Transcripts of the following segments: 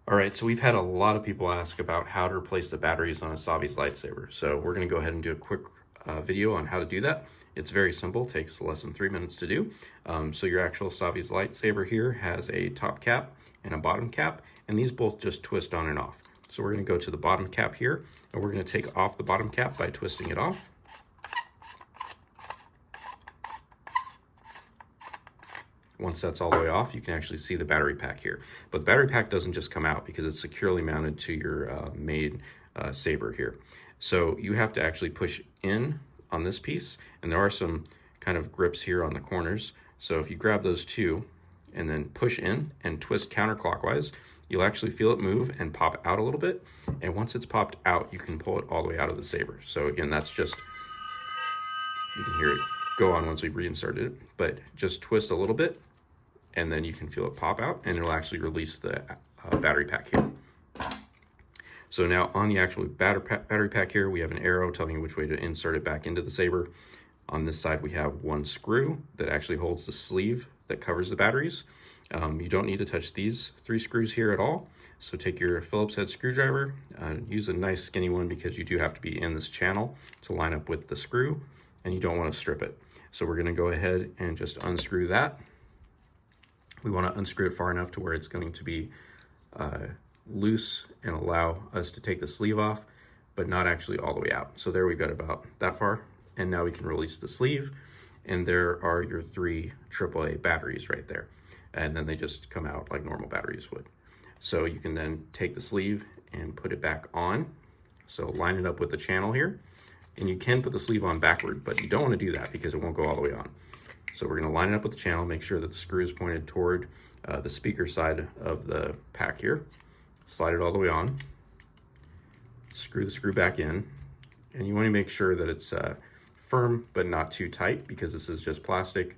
All right, so we've had a lot of people ask about how to replace the batteries on a Savi's lightsaber. So we're going to go ahead and do a quick video on how to do that. It's very simple, takes less than 3 minutes to do. So your actual Savi's lightsaber here has a top cap and a bottom cap, and these both just twist on and off. So we're going to go to the bottom cap here, and we're going to take off the bottom cap by twisting it off. Once that's all the way off, you can actually see the battery pack here. But the battery pack doesn't just come out because it's securely mounted to your main saber here. So you have to actually push in on this piece, and there are some kind of grips here on the corners. So if you grab those two and then push in and twist counterclockwise, you'll actually feel it move and pop out a little bit. And once it's popped out, you can pull it all the way out of the saber. So again, that's just, you can hear it go on once we reinserted it, but just twist a little bit, and then you can feel it pop out, and it'll actually release the battery pack here. So now on the actual battery pack here, we have an arrow telling you which way to insert it back into the saber. On this side, we have one screw that actually holds the sleeve that covers the batteries. You don't need to touch these 3 screws here at all. So take your Phillips head screwdriver, use a nice skinny one because you do have to be in this channel to line up with the screw, and you don't want to strip it. So we're going to go ahead and just unscrew that. We want to unscrew it far enough to where it's going to be loose and allow us to take the sleeve off, but not actually all the way out. So there we've got about that far. And now we can release the sleeve, and there are your 3 AAA batteries right there. And then they just come out like normal batteries would. So you can then take the sleeve and put it back on. So line it up with the channel here. And you can put the sleeve on backward, but you don't want to do that because it won't go all the way on. So we're going to line it up with the channel, make sure that the screw is pointed toward the speaker side of the pack here. Slide it all the way on. Screw the screw back in. And you want to make sure that it's firm but not too tight because this is just plastic.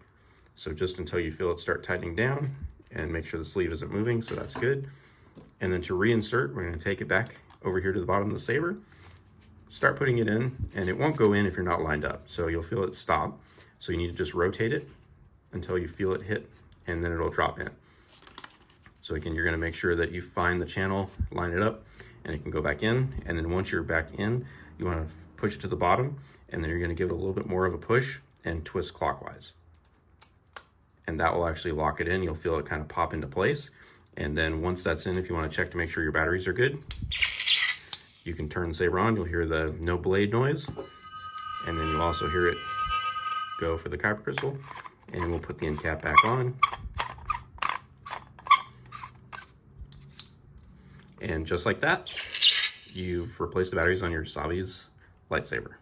So just until you feel it start tightening down, and make sure the sleeve isn't moving, so that's good. And then to reinsert, we're going to take it back over here to the bottom of the saber. Start putting it in, and it won't go in if you're not lined up. So you'll feel it stop. So you need to just rotate it until you feel it hit, and then it'll drop in. So again, you're going to make sure that you find the channel, line it up, and it can go back in. And then once you're back in, you want to push it to the bottom, and then you're going to give it a little bit more of a push and twist clockwise. And that will actually lock it in. You'll feel it kind of pop into place. And then once that's in, if you want to check to make sure your batteries are good, you can turn the saber on. You'll hear the no blade noise, and then you'll also hear it go for the copper crystal. And we'll put the end cap back on. And just like that, you've replaced the batteries on your Savi's lightsaber.